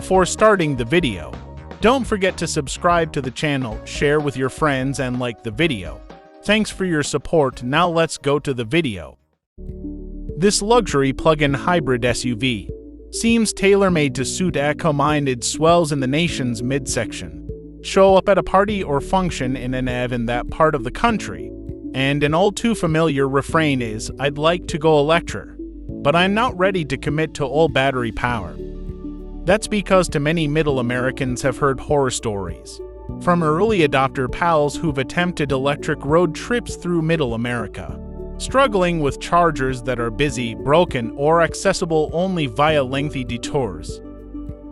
Before starting the video, don't forget to subscribe to the channel, share with your friends, and like the video. Thanks for your support. Now let's go to the video. This luxury plug-in hybrid SUV seems tailor-made to suit eco-minded swells in the nation's midsection. Show up at a party or function in an EV in that part of the country, and an all-too-familiar refrain is, "I'd like to go electric, but I'm not ready to commit to all battery power." That's because too many middle Americans have heard horror stories from early adopter pals who've attempted electric road trips through middle America, struggling with chargers that are busy, broken, or accessible only via lengthy detours.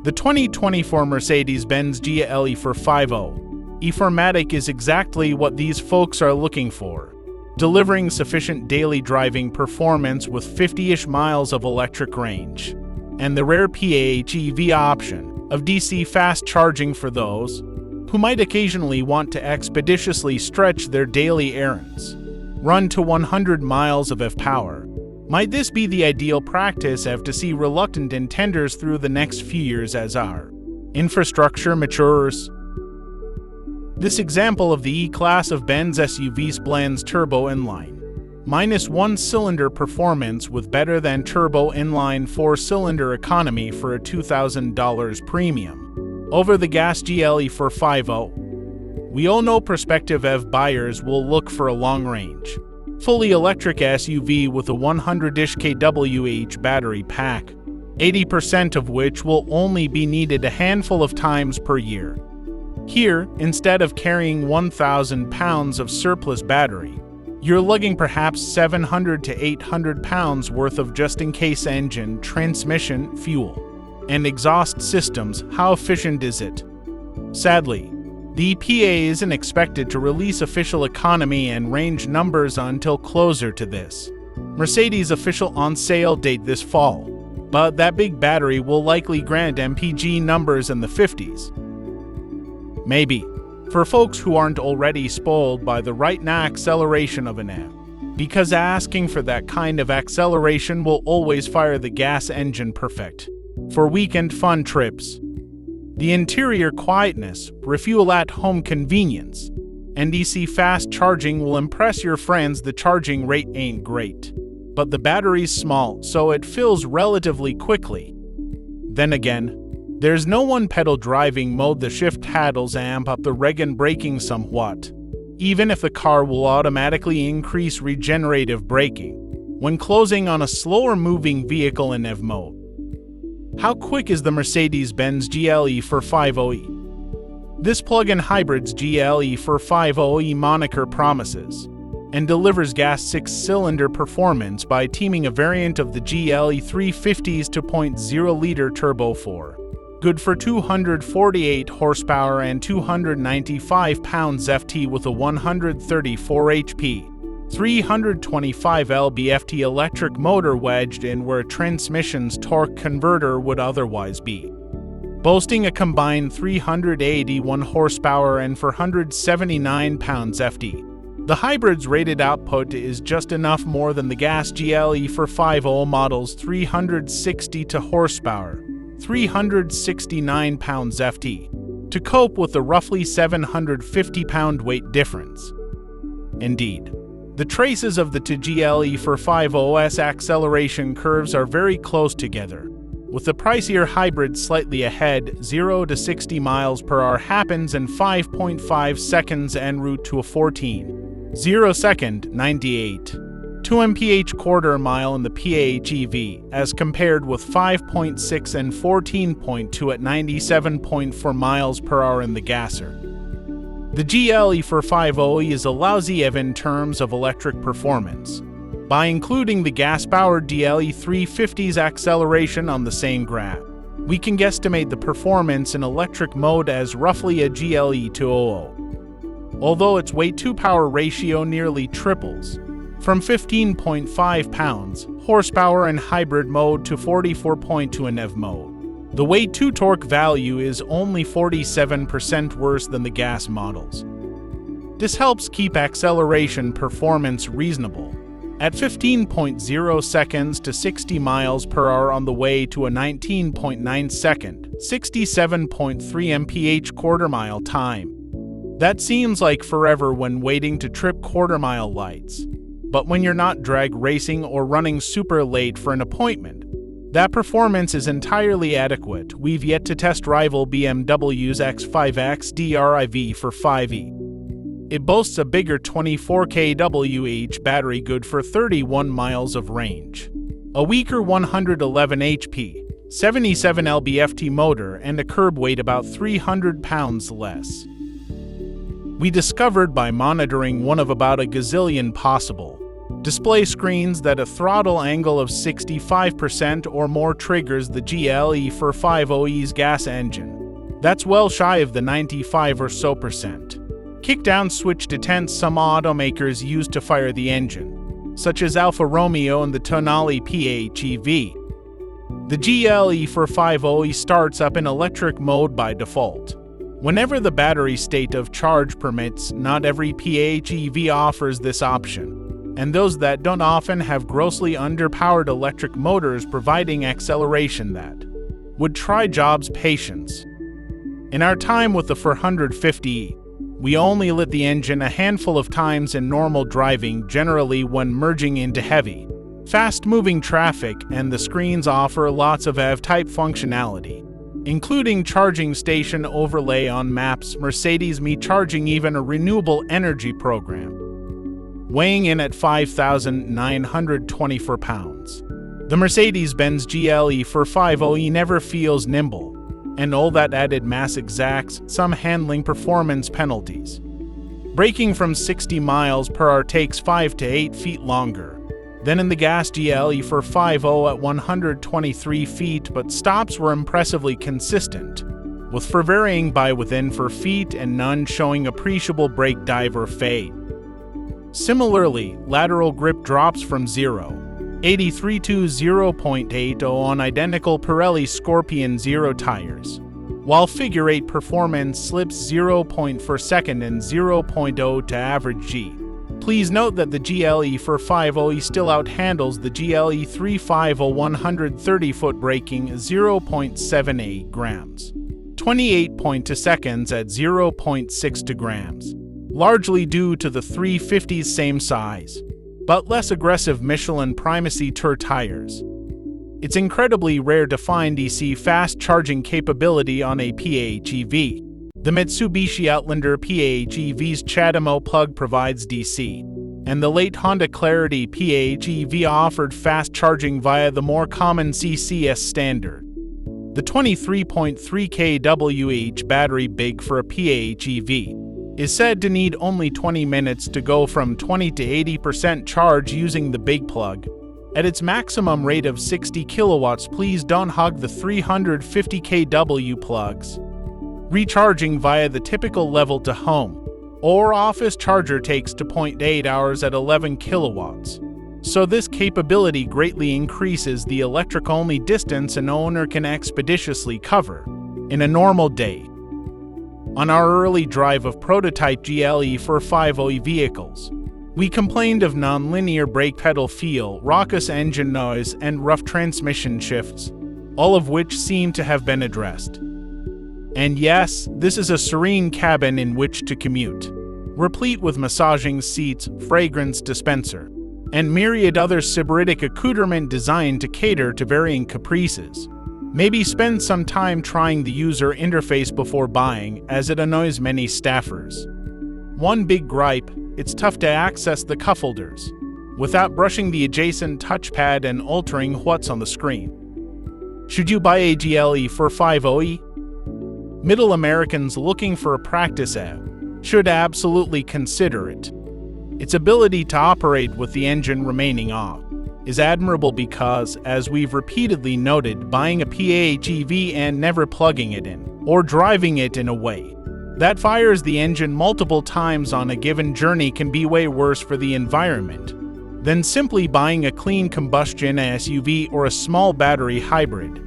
The 2024 Mercedes-Benz GLE450e 4Matic is exactly what these folks are looking for, delivering sufficient daily driving performance with 50-ish miles of electric range, and the rare PHEV option of DC fast charging for those who might occasionally want to expeditiously stretch their daily errands. Run to 100 miles of EV power. Might this be the ideal practice to see reluctant intenders through the next few years as our infrastructure matures? This example of the E-Class of Benz SUVs blends turbo inline -1-cylinder performance with better than turbo inline 4-cylinder economy for a $2,000 premium over the gas GLE450. We all know prospective EV buyers will look for a long-range, fully electric SUV with a 100-ish kWh battery pack, 80% of which will only be needed a handful of times per year. Here, instead of carrying 1,000 pounds of surplus battery, you're lugging perhaps 700 to 800 pounds worth of just-in-case engine, transmission, fuel, and exhaust systems. How efficient is it? Sadly, the EPA isn't expected to release official economy and range numbers until closer to this Mercedes official on-sale date this fall, but that big battery will likely grant MPG numbers in the 50s. Maybe, for folks who aren't already spoiled by the right-now acceleration of an EV, because asking for that kind of acceleration will always fire the gas engine perfect for weekend fun trips. The interior quietness, refuel-at-home convenience, and DC fast charging will impress your friends. The charging rate ain't great, but the battery's small, so it fills relatively quickly. Then again, there's no one-pedal driving mode. The shift handles amp up the reg and braking somewhat, even if the car will automatically increase regenerative braking when closing on a slower-moving vehicle in EV mode. How quick is the Mercedes-Benz GLE450e? This plug-in hybrid's GLE450e moniker promises and delivers gas 6-cylinder performance by teaming a variant of the GLE350's 2.0-liter turbo 4. Good for 248 horsepower and 295 pounds-ft with a 134 HP, 325 lb-ft electric motor wedged in where a transmission's torque converter would otherwise be. Boasting a combined 381 horsepower and 479 pounds-ft, the hybrid's rated output is just enough more than the gas GLE450 model's 360 horsepower, 369 pounds-ft, to cope with the roughly 750 pound weight difference. Indeed, the traces of the GLE450's acceleration curves are very close together, with the pricier hybrid slightly ahead. 0 to 60 miles per hour happens in 5.5 seconds en route to a 14.0 second 98. 2 mph quarter mile in the PHEV, as compared with 5.6 and 14.2 at 97.4 miles per hour in the gasser. The GLE450e is a lousy EV in terms of electric performance. By including the gas-powered GLE350's acceleration on the same graph, we can guesstimate the performance in electric mode as roughly a GLE200. Although its weight-to-power ratio nearly triples, from 15.5 pounds horsepower in hybrid mode to 44.2 in EV mode, the weight-to-torque value is only 47% worse than the gas models. This helps keep acceleration performance reasonable, At 15.0 seconds to 60 miles per hour on the way to a 19.9 second, 67.3 mph quarter-mile time. That seems like forever when waiting to trip quarter-mile lights. But when you're not drag racing or running super late for an appointment, that performance is entirely adequate. We've yet to test rival BMW's X5X GLE450e. It boasts a bigger 24 kWh battery good for 31 miles of range, a weaker 111 HP, 77 lb-ft motor, and a curb weight about 300 pounds less. We discovered by monitoring one of about a gazillion possible display screens that a throttle angle of 65% or more triggers the GLE450e's gas engine. That's well shy of the 95 or so percent kickdown switch detent some automakers use to fire the engine, such as Alfa Romeo and the Tonale PHEV. The GLE450e starts up in electric mode by default. Whenever the battery state of charge permits, not every PHEV offers this option, and those that don't often have grossly underpowered electric motors providing acceleration that would try jobs' patience. In our time with the 450e, we only lit the engine a handful of times in normal driving, generally when merging into heavy, fast-moving traffic, and the screens offer lots of EV-type functionality, including charging station overlay on maps, Mercedes-Benz charging, even a renewable energy program. Weighing in at 5,924 pounds, the Mercedes-Benz GLE450e never feels nimble, and all that added mass exacts some handling performance penalties. Braking from 60 miles per hour takes 5 to 8 feet longer than in the gas GLE450 at 123 feet, but stops were impressively consistent, with 4 varying by within 4 feet and none showing appreciable brake dive or fade. Similarly, lateral grip drops from 0.83 to 0.80 on identical Pirelli Scorpion Zero tires, while figure 8 performance slips 0.4 second and 0.0 to average G. Please note that the GLE450e still outhandles the GLE350 130-foot braking 0.78 grams, 28.2 seconds at 0.62 grams, largely due to the 350's same size, but less aggressive Michelin Primacy Tour tires. It's incredibly rare to find DC fast charging capability on a PHEV. The Mitsubishi Outlander PHEV's CHAdeMO plug provides DC, and the late Honda Clarity PHEV offered fast charging via the more common CCS standard. The 23.3 kWh battery, big for a PHEV, is said to need only 20 minutes to go from 20 to 80% charge using the big plug. At its maximum rate of 60 kilowatts, please don't hug the 350 kW plugs. Recharging via the typical level to home or office charger takes 2.8 hours at 11 kilowatts. So this capability greatly increases the electric-only distance an owner can expeditiously cover in a normal day. On our early drive of prototype GLE450e vehicles, we complained of non-linear brake pedal feel, raucous engine noise, and rough transmission shifts, all of which seem to have been addressed. And yes, this is a serene cabin in which to commute, replete with massaging seats, fragrance dispenser, and myriad other sybaritic accoutrement designed to cater to varying caprices. Maybe spend some time trying the user interface before buying, as it annoys many staffers. One big gripe: it's tough to access the cuffholders without brushing the adjacent touchpad and altering what's on the screen. Should you buy a GLE450e? Middle Americans looking for a practice EV should absolutely consider it. Its ability to operate with the engine remaining off is admirable because, as we've repeatedly noted, buying a PHEV and never plugging it in or driving it in a way that fires the engine multiple times on a given journey can be way worse for the environment than simply buying a clean combustion SUV or a small battery hybrid.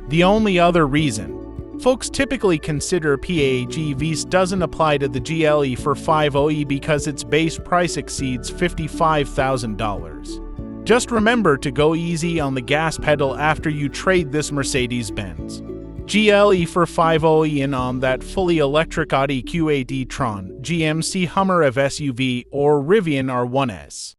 The only other reason Folks typically consider PHEVs doesn't apply to the GLE450e because its base price exceeds $55,000. Just remember to go easy on the gas pedal after you trade this Mercedes-Benz GLE450e in on that fully electric Audi Q8 e-tron, GMC Hummer EV SUV, or Rivian R1S.